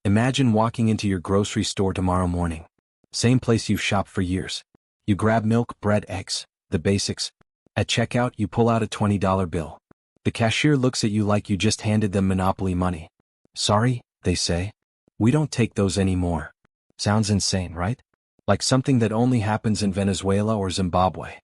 Imagine walking into your grocery store tomorrow morning. Same place you've shopped for years. You grab milk, bread, eggs, the basics. At checkout, you pull out a $20 bill. The cashier looks at you like you just handed them Monopoly money. Sorry, they say. We don't take those anymore. Sounds insane, right? Like something that only happens in Venezuela or Zimbabwe.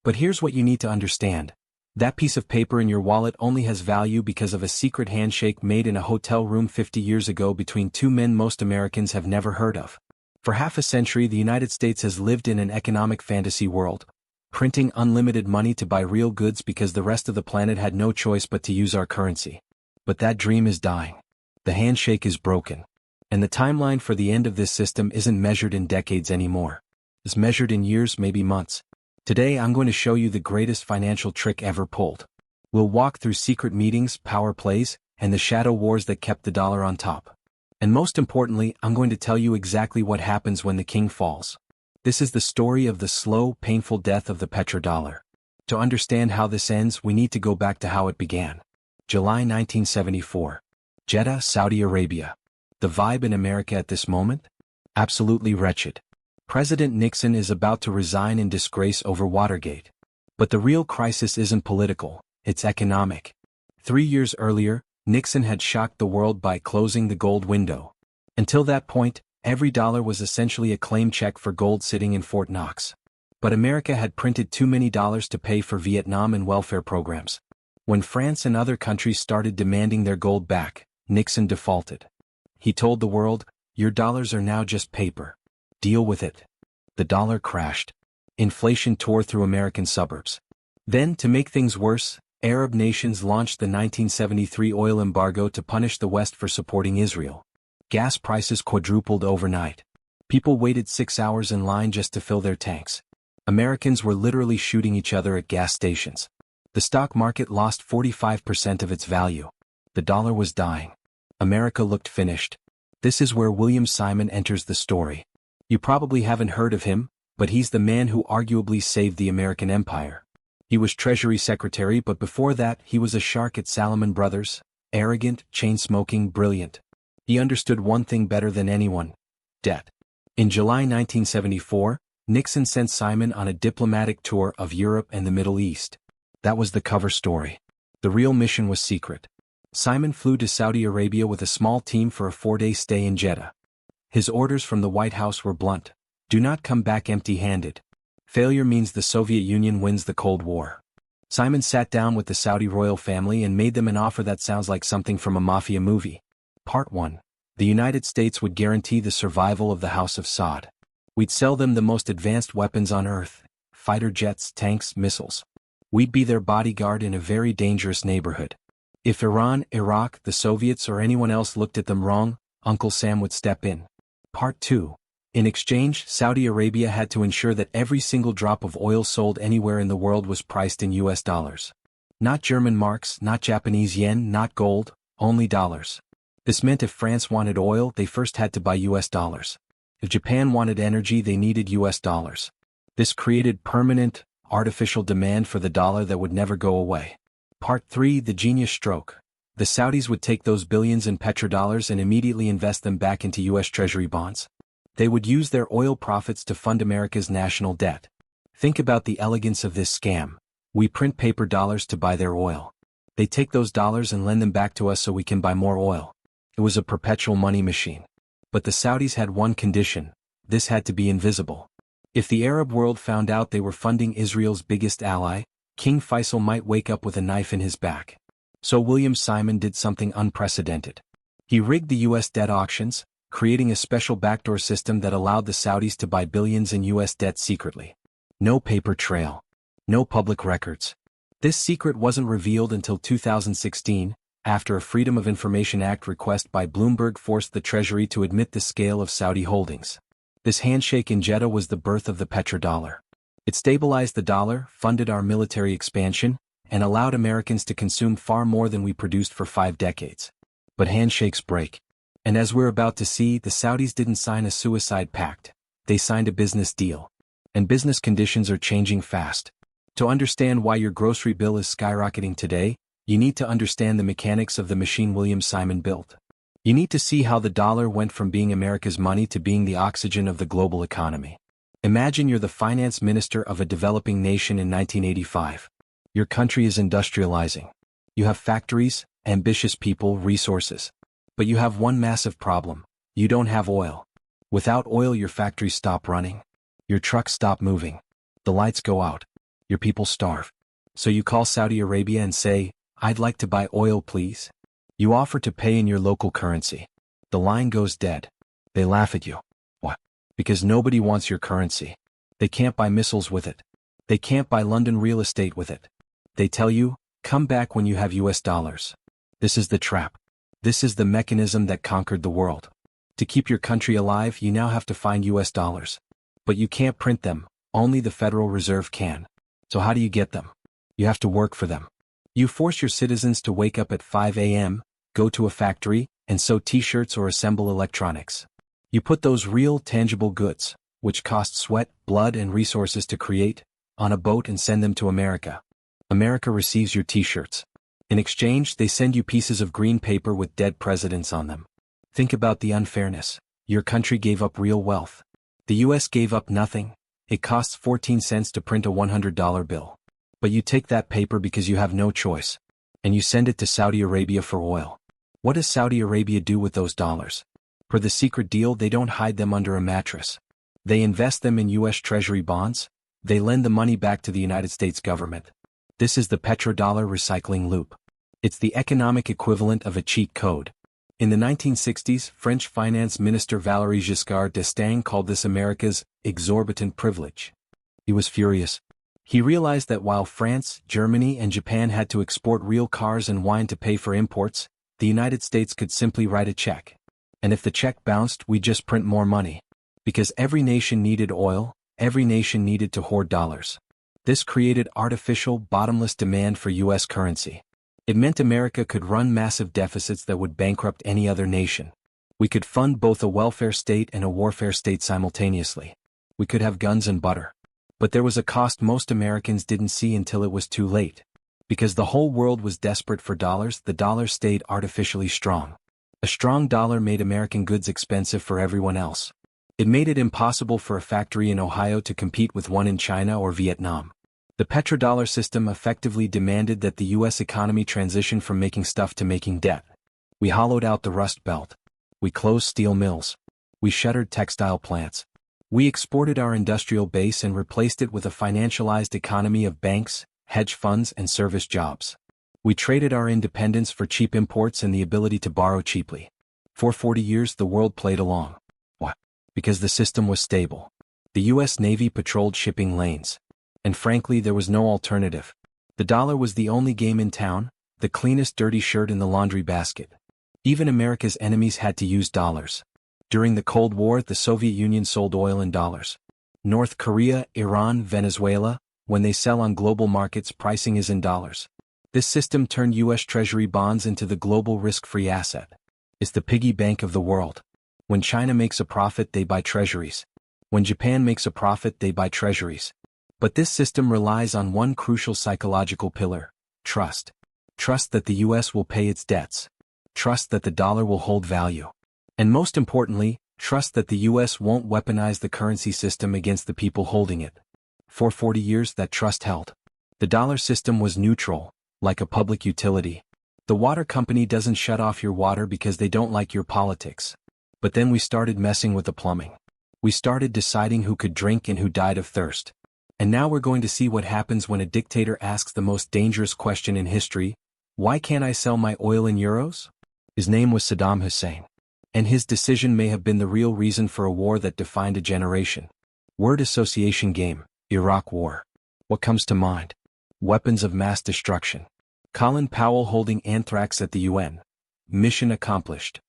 But here's what you need to understand. That piece of paper in your wallet only has value because of a secret handshake made in a hotel room 50 years ago between two men most Americans have never heard of. For half a century, the United States has lived in an economic fantasy world, printing unlimited money to buy real goods because the rest of the planet had no choice but to use our currency. But that dream is dying. The handshake is broken. And the timeline for the end of this system isn't measured in decades anymore. It's measured in years, maybe months. Today I'm going to show you the greatest financial trick ever pulled. We'll walk through secret meetings, power plays, and the shadow wars that kept the dollar on top. And most importantly, I'm going to tell you exactly what happens when the king falls. This is the story of the slow, painful death of the petrodollar. To understand how this ends, we need to go back to how it began. July 1974. Jeddah, Saudi Arabia. The vibe in America at this moment? Absolutely wretched. President Nixon is about to resign in disgrace over Watergate. But the real crisis isn't political, it's economic. 3 years earlier, Nixon had shocked the world by closing the gold window. Until that point, every dollar was essentially a claim check for gold sitting in Fort Knox. But America had printed too many dollars to pay for Vietnam and welfare programs. When France and other countries started demanding their gold back, Nixon defaulted. He told the world, "Your dollars are now just paper. Deal with it." The dollar crashed. Inflation tore through American suburbs. Then, to make things worse, Arab nations launched the 1973 oil embargo to punish the West for supporting Israel. Gas prices quadrupled overnight. People waited 6 hours in line just to fill their tanks. Americans were literally shooting each other at gas stations. The stock market lost 45% of its value. The dollar was dying. America looked finished. This is where William Simon enters the story. You probably haven't heard of him, but he's the man who arguably saved the American empire. He was Treasury Secretary, but before that, he was a shark at Salomon Brothers, arrogant, chain-smoking, brilliant. He understood one thing better than anyone: debt. In July 1974, Nixon sent Simon on a diplomatic tour of Europe and the Middle East. That was the cover story. The real mission was secret. Simon flew to Saudi Arabia with a small team for a 4-day stay in Jeddah. His orders from the White House were blunt. Do not come back empty-handed. Failure means the Soviet Union wins the Cold War. Simon sat down with the Saudi royal family and made them an offer that sounds like something from a mafia movie. Part 1. The United States would guarantee the survival of the House of Saud. We'd sell them the most advanced weapons on Earth: fighter jets, tanks, missiles. We'd be their bodyguard in a very dangerous neighborhood. If Iran, Iraq, the Soviets, or anyone else looked at them wrong, Uncle Sam would step in. Part 2. In exchange, Saudi Arabia had to ensure that every single drop of oil sold anywhere in the world was priced in US dollars. Not German marks, not Japanese yen, not gold, only dollars. This meant if France wanted oil, they first had to buy US dollars. If Japan wanted energy, they needed US dollars. This created permanent, artificial demand for the dollar that would never go away. Part 3. The genius stroke. The Saudis would take those billions in petrodollars and immediately invest them back into US Treasury bonds. They would use their oil profits to fund America's national debt. Think about the elegance of this scam. We print paper dollars to buy their oil. They take those dollars and lend them back to us so we can buy more oil. It was a perpetual money machine. But the Saudis had one condition: this had to be invisible. If the Arab world found out they were funding Israel's biggest ally, King Faisal might wake up with a knife in his back. So William Simon did something unprecedented. He rigged the US debt auctions, creating a special backdoor system that allowed the Saudis to buy billions in US debt secretly. No paper trail. No public records. This secret wasn't revealed until 2016, after a Freedom of Information Act request by Bloomberg forced the Treasury to admit the scale of Saudi holdings. This handshake in Jeddah was the birth of the petrodollar. It stabilized the dollar, funded our military expansion, and allowed Americans to consume far more than we produced for 5 decades. But handshakes break. And as we're about to see, the Saudis didn't sign a suicide pact. They signed a business deal. And business conditions are changing fast. To understand why your grocery bill is skyrocketing today, you need to understand the mechanics of the machine William Simon built. You need to see how the dollar went from being America's money to being the oxygen of the global economy. Imagine you're the finance minister of a developing nation in 1985. Your country is industrializing. You have factories, ambitious people, resources. But you have one massive problem. You don't have oil. Without oil, your factories stop running. Your trucks stop moving. The lights go out. Your people starve. So you call Saudi Arabia and say, "I'd like to buy oil, please." You offer to pay in your local currency. The line goes dead. They laugh at you. What? Because nobody wants your currency. They can't buy missiles with it. They can't buy London real estate with it. They tell you, "Come back when you have US dollars." This is the trap. This is the mechanism that conquered the world. To keep your country alive, you now have to find US dollars. But you can't print them, only the Federal Reserve can. So how do you get them? You have to work for them. You force your citizens to wake up at 5 a.m., go to a factory, and sew t-shirts or assemble electronics. You put those real, tangible goods, which cost sweat, blood, and resources to create, on a boat and send them to America. America receives your t-shirts. In exchange, they send you pieces of green paper with dead presidents on them. Think about the unfairness. Your country gave up real wealth. The US gave up nothing. It costs 14 cents to print a $100 bill. But you take that paper because you have no choice. And you send it to Saudi Arabia for oil. What does Saudi Arabia do with those dollars? Per the secret deal, they don't hide them under a mattress. They invest them in US Treasury bonds. They lend the money back to the United States government. This is the petrodollar recycling loop. It's the economic equivalent of a cheat code. In the 1960s, French Finance Minister Valéry Giscard d'Estaing called this America's exorbitant privilege. He was furious. He realized that while France, Germany, and Japan had to export real cars and wine to pay for imports, the United States could simply write a check. And if the check bounced, we'd just print more money. Because every nation needed oil, every nation needed to hoard dollars. This created artificial, bottomless demand for US currency. It meant America could run massive deficits that would bankrupt any other nation. We could fund both a welfare state and a warfare state simultaneously. We could have guns and butter. But there was a cost most Americans didn't see until it was too late. Because the whole world was desperate for dollars, the dollar stayed artificially strong. A strong dollar made American goods expensive for everyone else. It made it impossible for a factory in Ohio to compete with one in China or Vietnam. The petrodollar system effectively demanded that the US economy transition from making stuff to making debt. We hollowed out the Rust Belt. We closed steel mills. We shuttered textile plants. We exported our industrial base and replaced it with a financialized economy of banks, hedge funds, and service jobs. We traded our independence for cheap imports and the ability to borrow cheaply. For 40 years the world played along. What? Because the system was stable. The US Navy patrolled shipping lanes. And frankly, there was no alternative. The dollar was the only game in town, the cleanest dirty shirt in the laundry basket. Even America's enemies had to use dollars. During the Cold War, the Soviet Union sold oil in dollars. North Korea, Iran, Venezuela, when they sell on global markets, pricing is in dollars. This system turned US Treasury bonds into the global risk-free asset. It's the piggy bank of the world. When China makes a profit, they buy treasuries. When Japan makes a profit, they buy treasuries. But this system relies on one crucial psychological pillar: trust. Trust that the US will pay its debts. Trust that the dollar will hold value. And most importantly, trust that the US won't weaponize the currency system against the people holding it. For 40 years that trust held. The dollar system was neutral, like a public utility. The water company doesn't shut off your water because they don't like your politics. But then we started messing with the plumbing. We started deciding who could drink and who died of thirst. And now we're going to see what happens when a dictator asks the most dangerous question in history: why can't I sell my oil in euros? His name was Saddam Hussein. And his decision may have been the real reason for a war that defined a generation. Word association game: Iraq War. What comes to mind? Weapons of mass destruction. Colin Powell holding anthrax at the UN. Mission accomplished.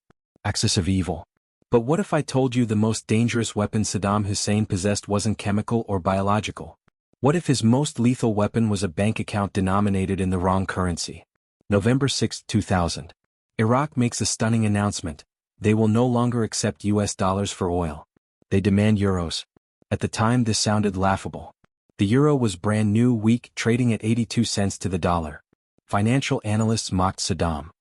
Axis of evil. But what if I told you the most dangerous weapon Saddam Hussein possessed wasn't chemical or biological? What if his most lethal weapon was a bank account denominated in the wrong currency? November 6, 2000. Iraq makes a stunning announcement. They will no longer accept US dollars for oil. They demand euros. At the time this sounded laughable. The euro was brand new, weak, trading at 82 cents to the dollar. Financial analysts mocked Saddam.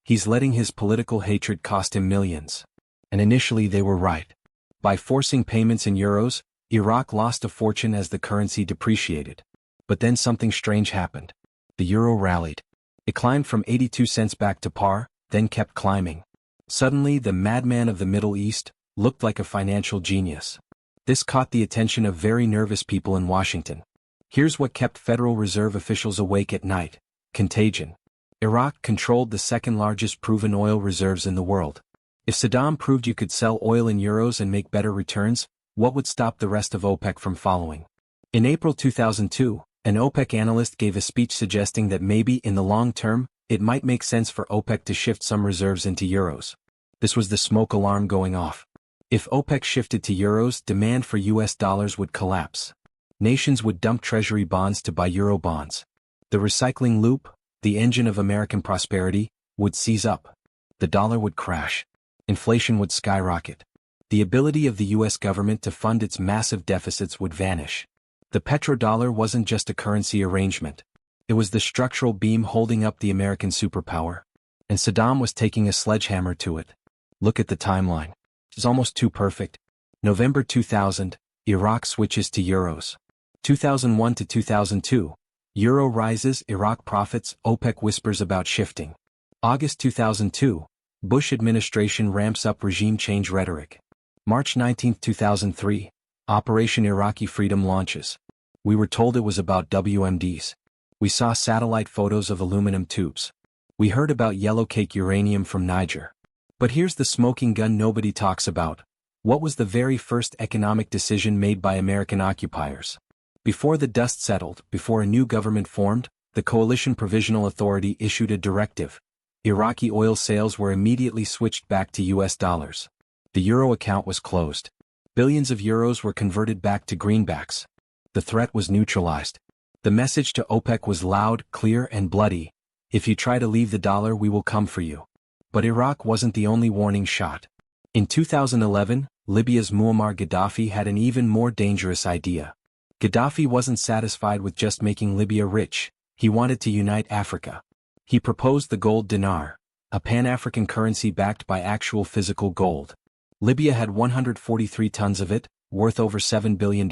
He's letting his political hatred cost him millions. And initially they were right. By forcing payments in euros, Iraq lost a fortune as the currency depreciated. But then something strange happened. The euro rallied. It climbed from 82 cents back to par, then kept climbing. Suddenly the madman of the Middle East looked like a financial genius. This caught the attention of very nervous people in Washington. Here's what kept Federal Reserve officials awake at night: contagion. Iraq controlled the second largest proven oil reserves in the world. If Saddam proved you could sell oil in euros and make better returns, what would stop the rest of OPEC from following? In April 2002, an OPEC analyst gave a speech suggesting that maybe in the long term, it might make sense for OPEC to shift some reserves into euros. This was the smoke alarm going off. If OPEC shifted to euros, demand for US dollars would collapse. Nations would dump treasury bonds to buy euro bonds. The recycling loop, the engine of American prosperity, would seize up. The dollar would crash. Inflation would skyrocket. The ability of the US government to fund its massive deficits would vanish. The petrodollar wasn't just a currency arrangement. It was the structural beam holding up the American superpower. And Saddam was taking a sledgehammer to it. Look at the timeline. It's almost too perfect. November 2000, Iraq switches to euros. 2001 to 2002, euro rises, Iraq profits, OPEC whispers about shifting. August 2002, Bush administration ramps up regime change rhetoric. March 19, 2003, Operation Iraqi Freedom launches. We were told it was about WMDs. We saw satellite photos of aluminum tubes. We heard about yellowcake uranium from Niger. But here's the smoking gun nobody talks about. What was the very first economic decision made by American occupiers? Before the dust settled, before a new government formed, the Coalition Provisional Authority issued a directive. Iraqi oil sales were immediately switched back to US dollars. The euro account was closed. Billions of euros were converted back to greenbacks. The threat was neutralized. The message to OPEC was loud, clear, and bloody. If you try to leave the dollar, we will come for you. But Iraq wasn't the only warning shot. In 2011, Libya's Muammar Gaddafi had an even more dangerous idea. Gaddafi wasn't satisfied with just making Libya rich. He wanted to unite Africa. He proposed the gold dinar, a pan-African currency backed by actual physical gold. Libya had 143 tons of it, worth over $7 billion.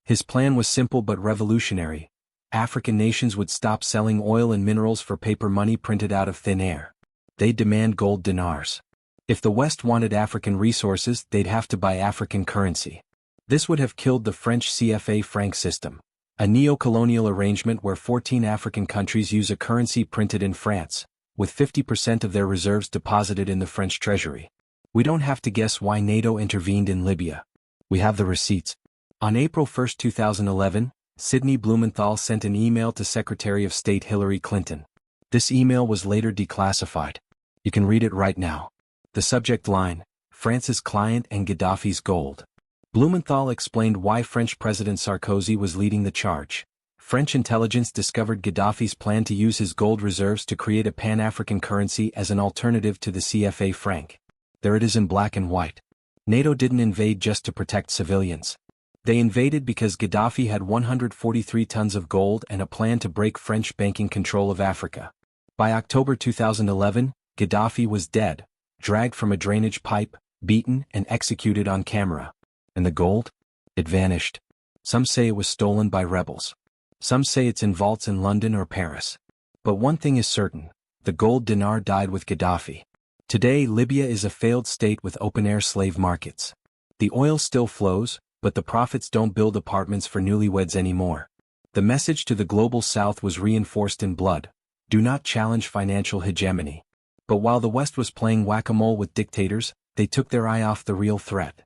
His plan was simple but revolutionary. African nations would stop selling oil and minerals for paper money printed out of thin air. They'd demand gold dinars. If the West wanted African resources, they'd have to buy African currency. This would have killed the French CFA franc system, a neo-colonial arrangement where 14 African countries use a currency printed in France, with 50% of their reserves deposited in the French treasury. We don't have to guess why NATO intervened in Libya. We have the receipts. On April 1, 2011, Sidney Blumenthal sent an email to Secretary of State Hillary Clinton. This email was later declassified. You can read it right now. The subject line: France's client and Gaddafi's gold. Blumenthal explained why French President Sarkozy was leading the charge. French intelligence discovered Gaddafi's plan to use his gold reserves to create a pan-African currency as an alternative to the CFA franc. There it is in black and white. NATO didn't invade just to protect civilians. They invaded because Gaddafi had 143 tons of gold and a plan to break French banking control of Africa. By October 2011, Gaddafi was dead, dragged from a drainage pipe, beaten and executed on camera. And the gold? It vanished. Some say it was stolen by rebels. Some say it's in vaults in London or Paris. But one thing is certain: the gold dinar died with Gaddafi. Today Libya is a failed state with open-air slave markets. The oil still flows, but the profits don't build apartments for newlyweds anymore. The message to the global south was reinforced in blood: do not challenge financial hegemony. But while the West was playing whack-a-mole with dictators, they took their eye off the real threat.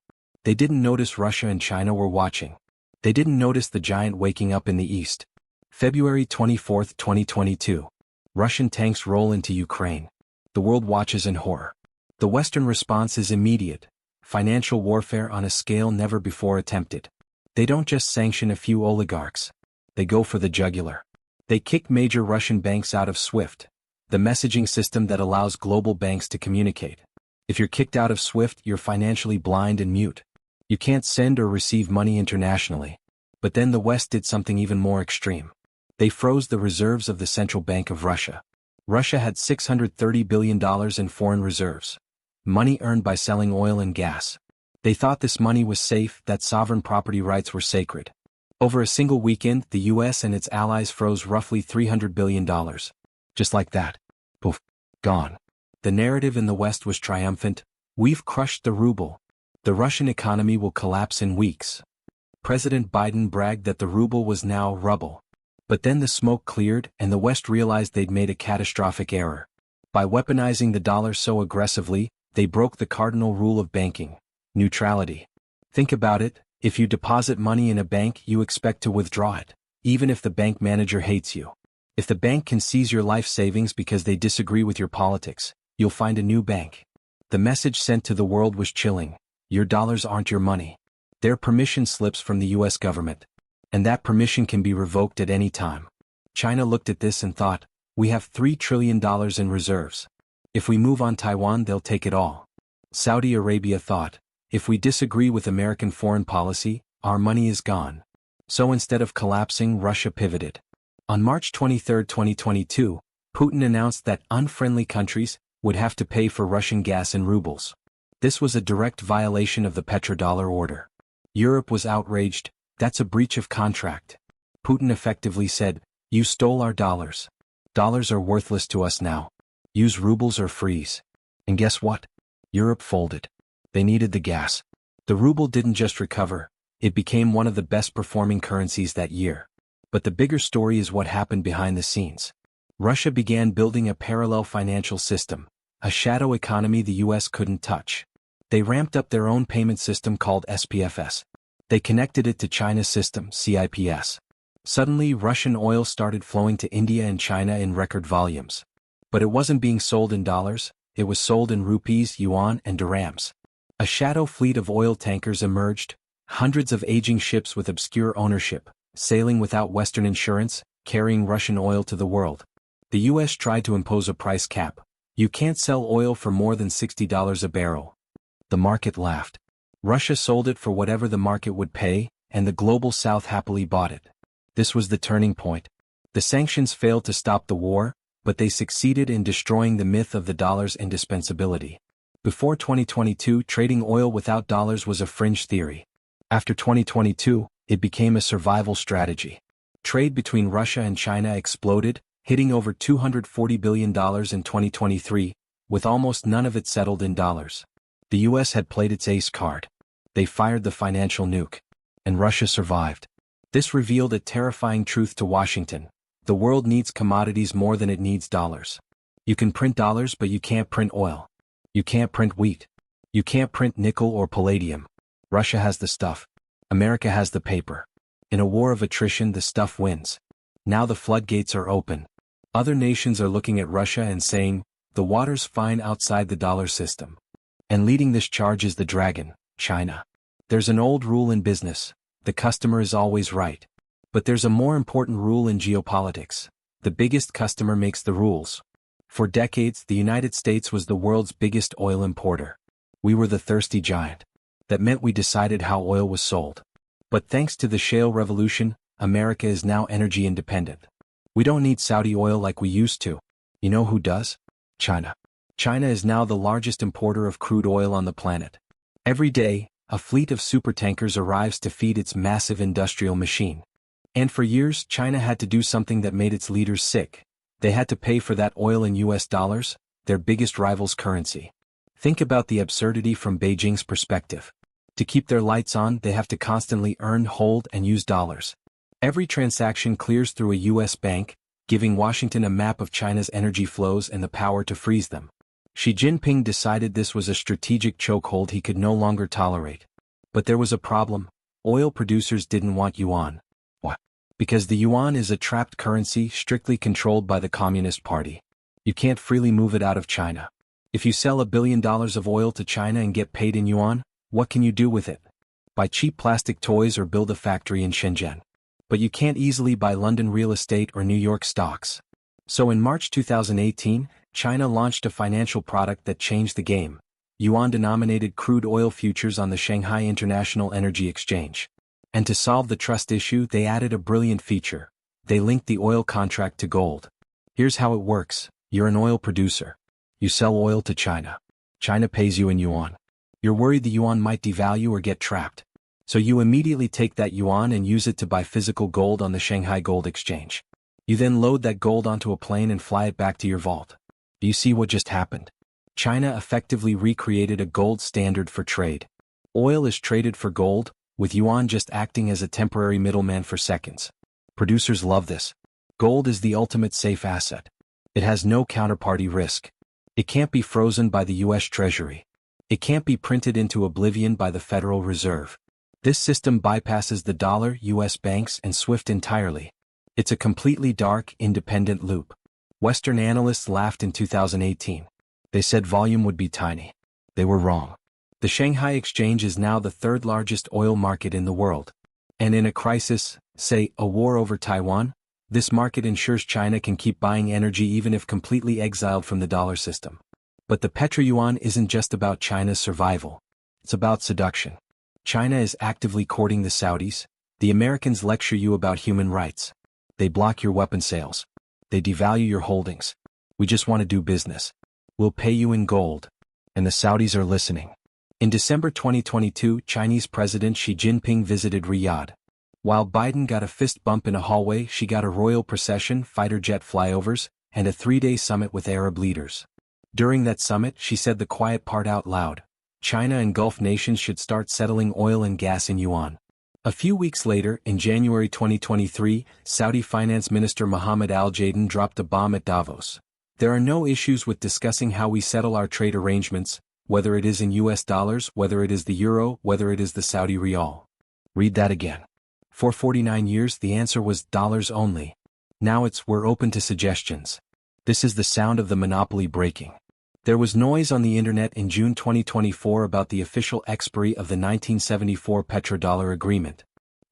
They didn't notice Russia and China were watching. They didn't notice the giant waking up in the east. February 24, 2022. Russian tanks roll into Ukraine. The world watches in horror. The Western response is immediate: financial warfare on a scale never before attempted. They don't just sanction a few oligarchs. They go for the jugular. They kick major Russian banks out of SWIFT, the messaging system that allows global banks to communicate. If you're kicked out of SWIFT, you're financially blind and mute. You can't send or receive money internationally. But then the West did something even more extreme. They froze the reserves of the Central Bank of Russia. Russia had $630 billion in foreign reserves. Money earned by selling oil and gas. They thought this money was safe, that sovereign property rights were sacred. Over a single weekend, the US and its allies froze roughly $300 billion. Just like that. Poof. Gone. The narrative in the West was triumphant. We've crushed the ruble. The Russian economy will collapse in weeks. President Biden bragged that the ruble was now rubble. But then the smoke cleared and the West realized they'd made a catastrophic error. By weaponizing the dollar so aggressively, they broke the cardinal rule of banking. Neutrality. Think about it, if you deposit money in a bank you expect to withdraw it, even if the bank manager hates you. If the bank can seize your life savings because they disagree with your politics, you'll find a new bank. The message sent to the world was chilling. Your dollars aren't your money. They're permission slips from the US government. And that permission can be revoked at any time. China looked at this and thought, we have $3 trillion in reserves. If we move on Taiwan they'll take it all. Saudi Arabia thought, if we disagree with American foreign policy, our money is gone. So instead of collapsing, Russia pivoted. On March 23, 2022, Putin announced that unfriendly countries would have to pay for Russian gas in rubles. This was a direct violation of the petrodollar order. Europe was outraged. That's a breach of contract. Putin effectively said, you stole our dollars. Dollars are worthless to us now. Use rubles or freeze. And guess what? Europe folded. They needed the gas. The ruble didn't just recover, it became one of the best performing currencies that year. But the bigger story is what happened behind the scenes. Russia began building a parallel financial system, a shadow economy the US couldn't touch. They ramped up their own payment system called SPFS. They connected it to China's system, CIPS. Suddenly, Russian oil started flowing to India and China in record volumes. But it wasn't being sold in dollars, it was sold in rupees, yuan, and dirhams. A shadow fleet of oil tankers emerged, hundreds of aging ships with obscure ownership, sailing without Western insurance, carrying Russian oil to the world. The US tried to impose a price cap. You can't sell oil for more than $60 a barrel. The market laughed. Russia sold it for whatever the market would pay, and the global South happily bought it. This was the turning point. The sanctions failed to stop the war, but they succeeded in destroying the myth of the dollar's indispensability. Before 2022, trading oil without dollars was a fringe theory. After 2022, it became a survival strategy. Trade between Russia and China exploded, hitting over $240 billion in 2023, with almost none of it settled in dollars. The US had played its ace card. They fired the financial nuke. And Russia survived. This revealed a terrifying truth to Washington. The world needs commodities more than it needs dollars. You can print dollars but you can't print oil. You can't print wheat. You can't print nickel or palladium. Russia has the stuff. America has the paper. In a war of attrition the stuff wins. Now the floodgates are open. Other nations are looking at Russia and saying, the water's fine outside the dollar system. And leading this charge is the dragon, China. There's an old rule in business, the customer is always right. But there's a more important rule in geopolitics. The biggest customer makes the rules. For decades, the United States was the world's biggest oil importer. We were the thirsty giant. That meant we decided how oil was sold. But thanks to the shale revolution, America is now energy independent. We don't need Saudi oil like we used to. You know who does? China. China is now the largest importer of crude oil on the planet. Every day, a fleet of supertankers arrives to feed its massive industrial machine. And for years, China had to do something that made its leaders sick. They had to pay for that oil in US dollars, their biggest rival's currency. Think about the absurdity from Beijing's perspective. To keep their lights on, they have to constantly earn, hold, and use dollars. Every transaction clears through a US bank, giving Washington a map of China's energy flows and the power to freeze them. Xi Jinping decided this was a strategic chokehold he could no longer tolerate. But there was a problem. Oil producers didn't want yuan. Why? Because the yuan is a trapped currency strictly controlled by the Communist Party. You can't freely move it out of China. If you sell $1 billion of oil to China and get paid in yuan, what can you do with it? Buy cheap plastic toys or build a factory in Shenzhen. But you can't easily buy London real estate or New York stocks. So in March 2018, China launched a financial product that changed the game. Yuan-denominated crude oil futures on the Shanghai International Energy Exchange. And to solve the trust issue, they added a brilliant feature. They linked the oil contract to gold. Here's how it works. You're an oil producer. You sell oil to China. China pays you in yuan. You're worried the yuan might devalue or get trapped. So you immediately take that yuan and use it to buy physical gold on the Shanghai Gold Exchange. You then load that gold onto a plane and fly it back to your vault. Do you see what just happened? China effectively recreated a gold standard for trade. Oil is traded for gold, with yuan just acting as a temporary middleman for seconds. Producers love this. Gold is the ultimate safe asset. It has no counterparty risk. It can't be frozen by the US Treasury. It can't be printed into oblivion by the Federal Reserve. This system bypasses the dollar, US banks, and SWIFT entirely. It's a completely dark, independent loop. Western analysts laughed in 2018. They said volume would be tiny. They were wrong. The Shanghai Exchange is now the third largest oil market in the world. And in a crisis, say, a war over Taiwan, this market ensures China can keep buying energy even if completely exiled from the dollar system. But the petroyuan isn't just about China's survival. It's about seduction. China is actively courting the Saudis. The Americans lecture you about human rights. They block your weapon sales. They devalue your holdings. We just want to do business. We'll pay you in gold. And the Saudis are listening. In December 2022, Chinese President Xi Jinping visited Riyadh. While Biden got a fist bump in a hallway, she got a royal procession, fighter jet flyovers, and a 3-day summit with Arab leaders. During that summit, she said the quiet part out loud. China and Gulf nations should start settling oil and gas in yuan. A few weeks later, in January 2023, Saudi Finance Minister Mohammed Al-Jadid dropped a bomb at Davos. There are no issues with discussing how we settle our trade arrangements, whether it is in US dollars, whether it is the euro, whether it is the Saudi riyal. Read that again. For 49 years the answer was dollars only. Now it's we're open to suggestions. This is the sound of the monopoly breaking. There was noise on the internet in June 2024 about the official expiry of the 1974 Petrodollar agreement.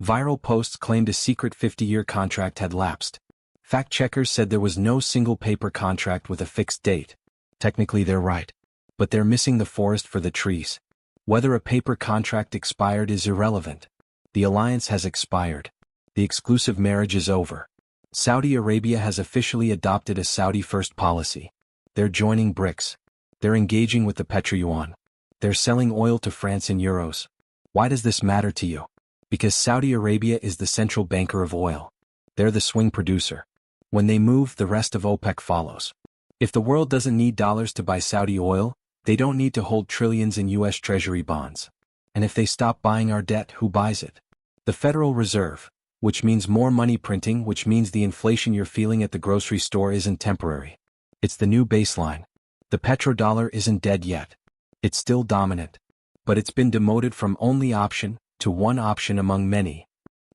Viral posts claimed a secret 50-year contract had lapsed. Fact-checkers said there was no single paper contract with a fixed date. Technically they're right. But they're missing the forest for the trees. Whether a paper contract expired is irrelevant. The alliance has expired. The exclusive marriage is over. Saudi Arabia has officially adopted a Saudi-first policy. They're joining BRICS. They're engaging with the petroyuan. They're selling oil to France in euros. Why does this matter to you? Because Saudi Arabia is the central banker of oil. They're the swing producer. When they move, the rest of OPEC follows. If the world doesn't need dollars to buy Saudi oil, they don't need to hold trillions in US Treasury bonds. And if they stop buying our debt, who buys it? The Federal Reserve, which means more money printing, which means the inflation you're feeling at the grocery store isn't temporary. It's the new baseline. The petrodollar isn't dead yet. It's still dominant. But it's been demoted from only option to one option among many.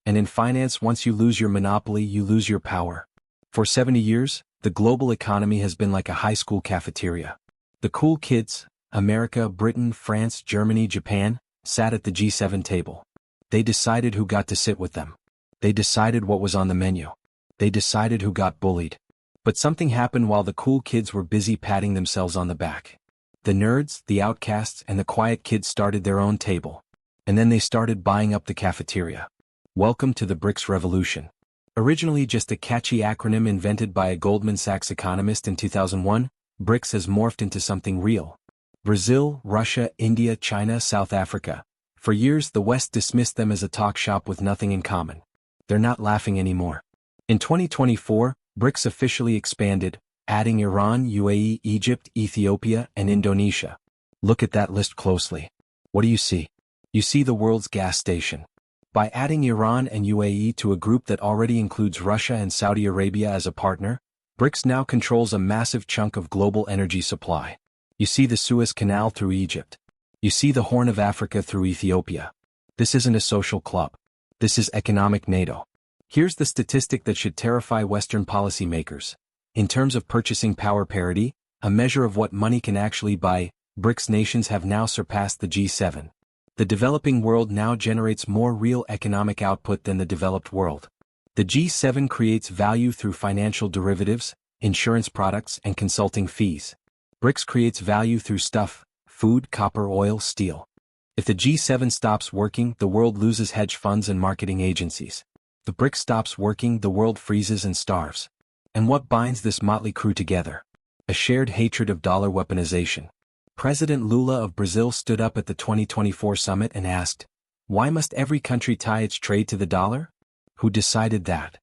And in finance, once you lose your monopoly, you lose your power. For 70 years, the global economy has been like a high school cafeteria. The cool kids, America, Britain, France, Germany, Japan, sat at the G7 table. They decided who got to sit with them. They decided what was on the menu. They decided who got bullied. But something happened while the cool kids were busy patting themselves on the back. The nerds, the outcasts, and the quiet kids started their own table. And then they started buying up the cafeteria. Welcome to the BRICS revolution. Originally just a catchy acronym invented by a Goldman Sachs economist in 2001, BRICS has morphed into something real. Brazil, Russia, India, China, South Africa. For years the West dismissed them as a talk shop with nothing in common. They're not laughing anymore. In 2024, BRICS officially expanded, adding Iran, UAE, Egypt, Ethiopia, and Indonesia. Look at that list closely. What do you see? You see the world's gas station. By adding Iran and UAE to a group that already includes Russia and Saudi Arabia as a partner, BRICS now controls a massive chunk of global energy supply. You see the Suez Canal through Egypt. You see the Horn of Africa through Ethiopia. This isn't a social club. This is economic NATO. Here's the statistic that should terrify Western policymakers. In terms of purchasing power parity, a measure of what money can actually buy, BRICS nations have now surpassed the G7. The developing world now generates more real economic output than the developed world. The G7 creates value through financial derivatives, insurance products, and consulting fees. BRICS creates value through stuff, food, copper, oil, steel. If the G7 stops working, the world loses hedge funds and marketing agencies. The BRICS stops working, the world freezes and starves. And what binds this motley crew together? A shared hatred of dollar weaponization. President Lula of Brazil stood up at the 2024 summit and asked, "Why must every country tie its trade to the dollar? Who decided that?"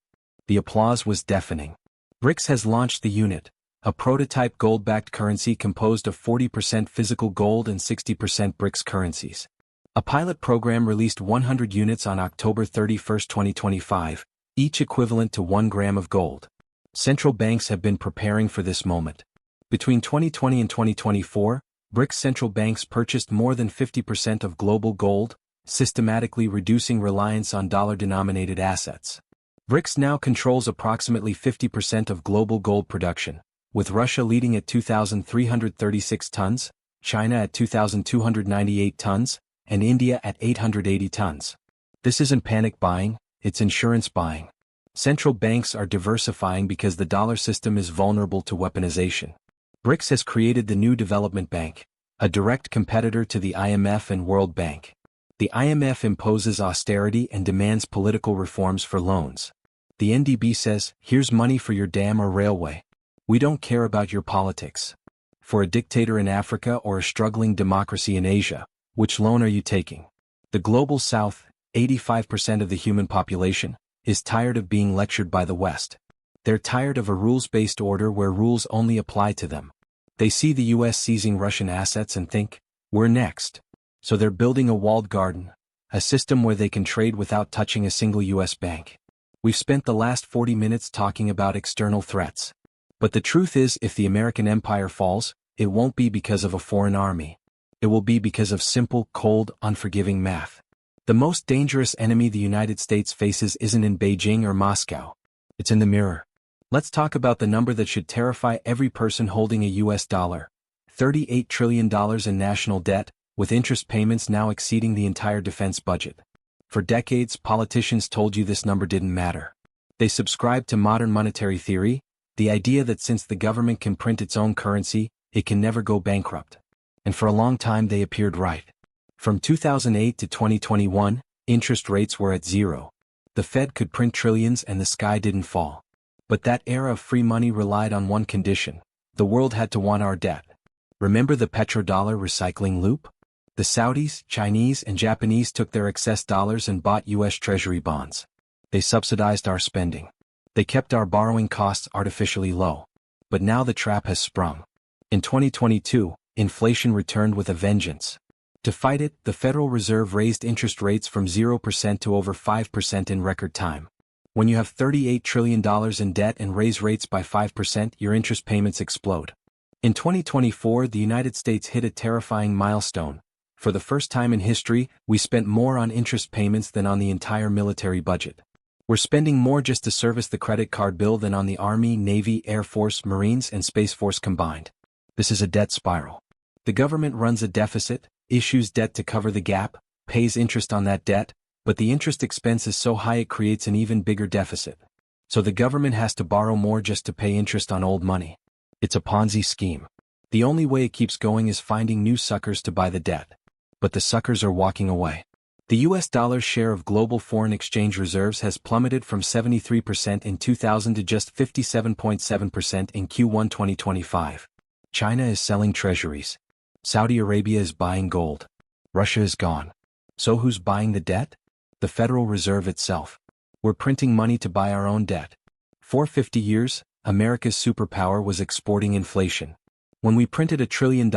The applause was deafening. BRICS has launched the unit, a prototype gold-backed currency composed of 40% physical gold and 60% BRICS currencies. A pilot program released 100 units on October 31, 2025, each equivalent to 1 gram of gold. Central banks have been preparing for this moment. Between 2020 and 2024, BRICS central banks purchased more than 50% of global gold, systematically reducing reliance on dollar-denominated assets. BRICS now controls approximately 50% of global gold production, with Russia leading at 2,336 tons, China at 2,298 tons, and India at 880 tons. This isn't panic buying, it's insurance buying. Central banks are diversifying because the dollar system is vulnerable to weaponization. BRICS has created the new development bank, a direct competitor to the IMF and World Bank. The IMF imposes austerity and demands political reforms for loans. The NDB says, "Here's money for your dam or railway. We don't care about your politics." For a dictator in Africa or a struggling democracy in Asia, which loan are you taking? The Global South, 85% of the human population, is tired of being lectured by the West. They're tired of a rules-based order where rules only apply to them. They see the US seizing Russian assets and think, "We're next." So they're building a walled garden, a system where they can trade without touching a single US bank. We've spent the last 40 minutes talking about external threats. But the truth is, if the American empire falls, it won't be because of a foreign army. It will be because of simple, cold, unforgiving math. The most dangerous enemy the United States faces isn't in Beijing or Moscow. It's in the mirror. Let's talk about the number that should terrify every person holding a US dollar. $38 trillion in national debt, with interest payments now exceeding the entire defense budget. For decades, politicians told you this number didn't matter. They subscribed to modern monetary theory, the idea that since the government can print its own currency, it can never go bankrupt. And for a long time they appeared right. From 2008 to 2021, interest rates were at zero. The Fed could print trillions and the sky didn't fall. But that era of free money relied on one condition: the world had to want our debt. Remember the petrodollar recycling loop? The Saudis, Chinese, and Japanese took their excess dollars and bought US Treasury bonds. They subsidized our spending. They kept our borrowing costs artificially low. But now the trap has sprung. In 2022, inflation returned with a vengeance. To fight it, the Federal Reserve raised interest rates from 0% to over 5% in record time. When you have $38 trillion in debt and raise rates by 5%, your interest payments explode. In 2024, the United States hit a terrifying milestone. For the first time in history, we spent more on interest payments than on the entire military budget. We're spending more just to service the credit card bill than on the Army, Navy, Air Force, Marines, and Space Force combined. This is a debt spiral. The government runs a deficit, issues debt to cover the gap, pays interest on that debt, but the interest expense is so high it creates an even bigger deficit. So the government has to borrow more just to pay interest on old money. It's a Ponzi scheme. The only way it keeps going is finding new suckers to buy the debt. But the suckers are walking away. The US dollar's share of global foreign exchange reserves has plummeted from 73% in 2000 to just 57.7% in Q1 2025. China is selling treasuries. Saudi Arabia is buying gold. Russia is gone. So who's buying the debt? The Federal Reserve itself. We're printing money to buy our own debt. For 50 years, America's superpower was exporting inflation. When we printed $1 trillion,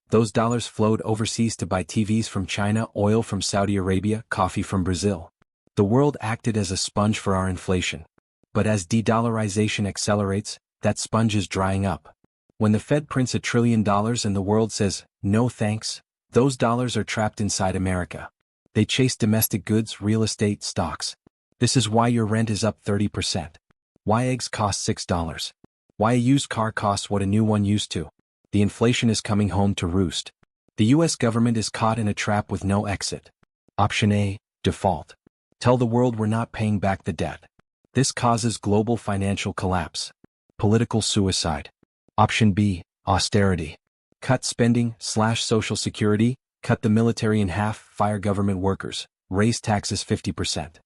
those dollars flowed overseas to buy TVs from China, oil from Saudi Arabia, coffee from Brazil. The world acted as a sponge for our inflation. But as de-dollarization accelerates, that sponge is drying up. When the Fed prints $1 trillion and the world says, "No thanks," those dollars are trapped inside America. They chase domestic goods, real estate, stocks. This is why your rent is up 30%. Why eggs cost $6. Why a used car costs what a new one used to. The inflation is coming home to roost. The US government is caught in a trap with no exit. Option A, default. Tell the world we're not paying back the debt. This causes global financial collapse. Political suicide. Option B, austerity. Cut spending, slash Social Security, cut the military in half, fire government workers, raise taxes 50%.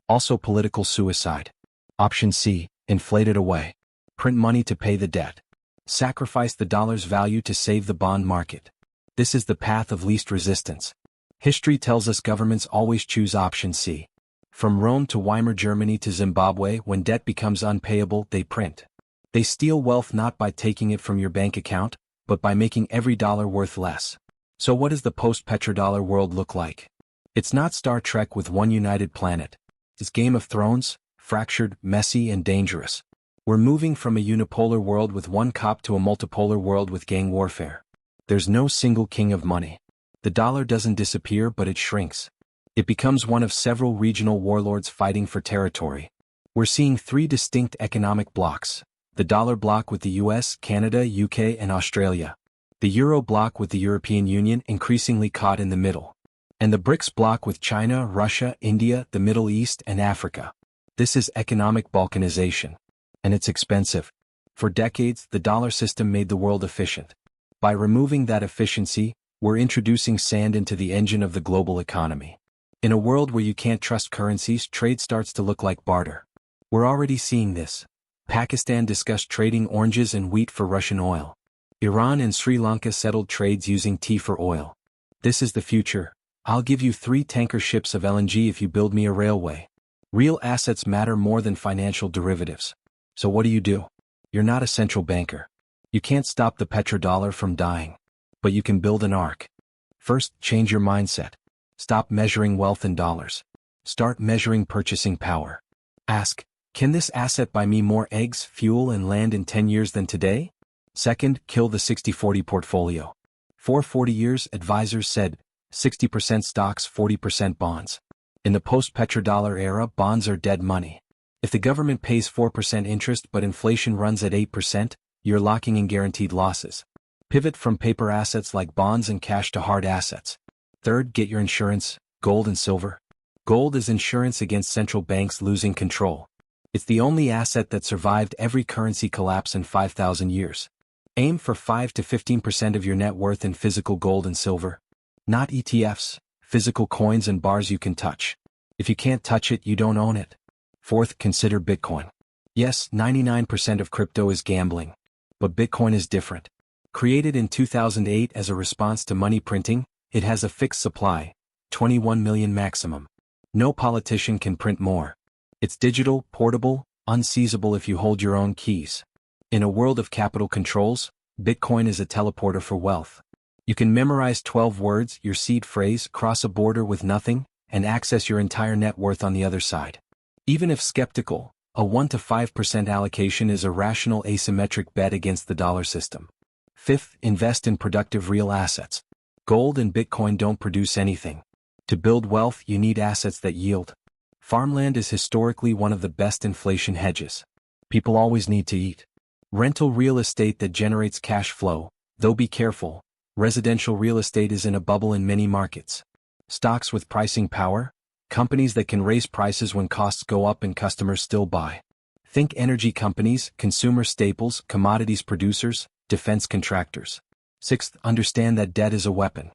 Also political suicide. Option C, inflate it away. Print money to pay the debt. Sacrifice the dollar's value to save the bond market. This is the path of least resistance. History tells us governments always choose option C. From Rome to Weimar Germany to Zimbabwe, when debt becomes unpayable, they print. They steal wealth not by taking it from your bank account, but by making every dollar worth less. So what does the post-petrodollar world look like? It's not Star Trek with one united planet. It's Game of Thrones, fractured, messy, and dangerous. We're moving from a unipolar world with one cop to a multipolar world with gang warfare. There's no single king of money. The dollar doesn't disappear, but it shrinks. It becomes one of several regional warlords fighting for territory. We're seeing three distinct economic blocks: the dollar bloc with the US, Canada, UK, and Australia; the euro bloc with the European Union increasingly caught in the middle; and the BRICS bloc with China, Russia, India, the Middle East, and Africa. This is economic balkanization. And it's expensive. For decades, the dollar system made the world efficient. By removing that efficiency, we're introducing sand into the engine of the global economy. In a world where you can't trust currencies, trade starts to look like barter. We're already seeing this. Pakistan discussed trading oranges and wheat for Russian oil. Iran and Sri Lanka settled trades using tea for oil. This is the future. I'll give you 3 tanker ships of LNG if you build me a railway. Real assets matter more than financial derivatives. So what do? You're not a central banker. You can't stop the petrodollar from dying. But you can build an ark. First, change your mindset. Stop measuring wealth in dollars. Start measuring purchasing power. Ask, can this asset buy me more eggs, fuel, and land in 10 years than today? Second, kill the 60-40 portfolio. For 40 years, advisors said, 60% stocks, 40% bonds. In the post-petrodollar era, bonds are dead money. If the government pays 4% interest but inflation runs at 8%, you're locking in guaranteed losses. Pivot from paper assets like bonds and cash to hard assets. Third, get your insurance, gold and silver. Gold is insurance against central banks losing control. It's the only asset that survived every currency collapse in 5,000 years. Aim for 5 to 15% of your net worth in physical gold and silver. Not ETFs, physical coins and bars you can touch. If you can't touch it, you don't own it. Fourth, consider Bitcoin. Yes, 99% of crypto is gambling. But Bitcoin is different. Created in 2008 as a response to money printing, it has a fixed supply, 21 million maximum. No politician can print more. It's digital, portable, unseizable if you hold your own keys. In a world of capital controls, Bitcoin is a teleporter for wealth. You can memorize 12 words, your seed phrase, cross a border with nothing, and access your entire net worth on the other side. Even if skeptical, a 1 to 5% allocation is a rational asymmetric bet against the dollar system. Fifth, invest in productive real assets. Gold and Bitcoin don't produce anything. To build wealth, you need assets that yield. Farmland is historically one of the best inflation hedges. People always need to eat. Rental real estate that generates cash flow, though be careful, residential real estate is in a bubble in many markets. Stocks with pricing power, companies that can raise prices when costs go up and customers still buy. Think energy companies, consumer staples, commodities producers, defense contractors. Sixth, understand that debt is a weapon.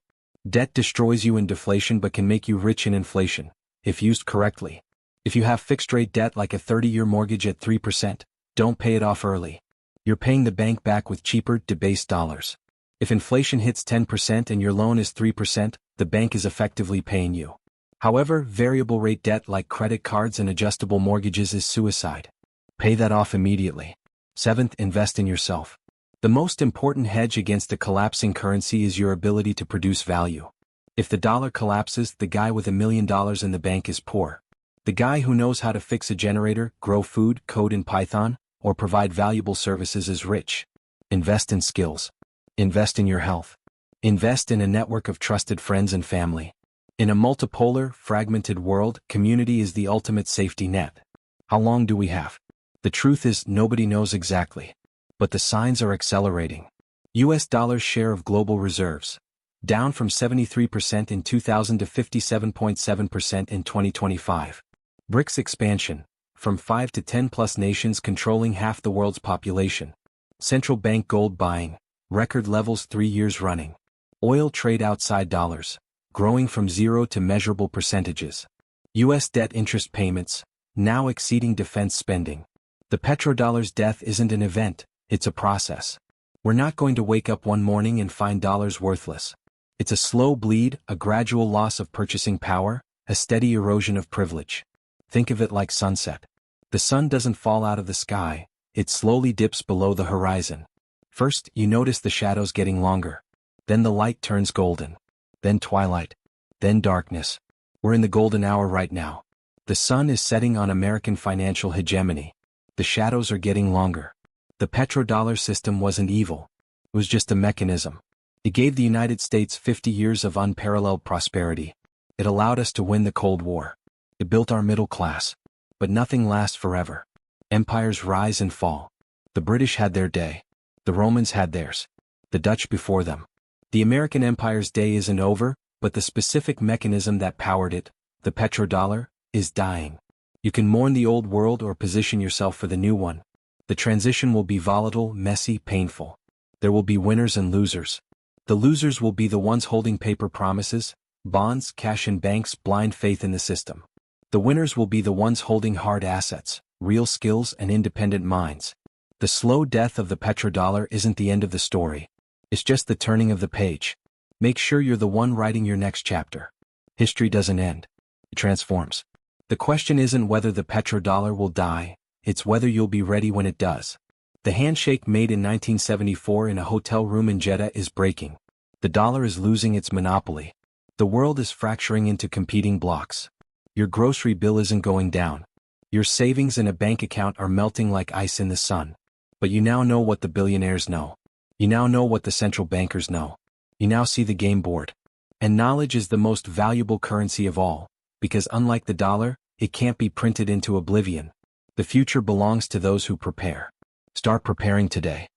Debt destroys you in deflation but can make you rich in inflation, if used correctly. If you have fixed-rate debt like a 30-year mortgage at 3%, don't pay it off early. You're paying the bank back with cheaper, debased dollars. If inflation hits 10% and your loan is 3%, the bank is effectively paying you. However, variable rate debt like credit cards and adjustable mortgages is suicide. Pay that off immediately. Seventh, invest in yourself. The most important hedge against a collapsing currency is your ability to produce value. If the dollar collapses, the guy with $1 million in the bank is poor. The guy who knows how to fix a generator, grow food, code in Python, or provide valuable services is rich. Invest in skills. Invest in your health. Invest in a network of trusted friends and family. In a multipolar, fragmented world, community is the ultimate safety net. How long do we have? The truth is, nobody knows exactly. But the signs are accelerating. US dollar's share of global reserves, down from 73% in 2000 to 57.7% in 2025. BRICS expansion, from 5 to 10 plus nations controlling half the world's population. Central bank gold buying, record levels 3 years running. Oil trade outside dollars, growing from 0 to measurable percentages. US debt interest payments, now exceeding defense spending. The petrodollar's death isn't an event, it's a process. We're not going to wake up one morning and find dollars worthless. It's a slow bleed, a gradual loss of purchasing power, a steady erosion of privilege. Think of it like sunset. The sun doesn't fall out of the sky, it slowly dips below the horizon. First, you notice the shadows getting longer. Then the light turns golden. Then twilight. Then darkness. We're in the golden hour right now. The sun is setting on American financial hegemony. The shadows are getting longer. The petrodollar system wasn't evil. It was just a mechanism. It gave the United States 50 years of unparalleled prosperity. It allowed us to win the Cold War. It built our middle class. But nothing lasts forever. Empires rise and fall. The British had their day. The Romans had theirs. The Dutch before them. The American Empire's day isn't over, but the specific mechanism that powered it, the petrodollar, is dying. You can mourn the old world or position yourself for the new one. The transition will be volatile, messy, painful. There will be winners and losers. The losers will be the ones holding paper promises, bonds, cash in banks, blind faith in the system. The winners will be the ones holding hard assets, real skills and independent minds. The slow death of the petrodollar isn't the end of the story. It's just the turning of the page. Make sure you're the one writing your next chapter. History doesn't end. It transforms. The question isn't whether the petrodollar will die, it's whether you'll be ready when it does. The handshake made in 1974 in a hotel room in Jeddah is breaking. The dollar is losing its monopoly. The world is fracturing into competing blocks. Your grocery bill isn't going down. Your savings in a bank account are melting like ice in the sun. But you now know what the billionaires know. You now know what the central bankers know. You now see the game board. And knowledge is the most valuable currency of all, because unlike the dollar, it can't be printed into oblivion. The future belongs to those who prepare. Start preparing today.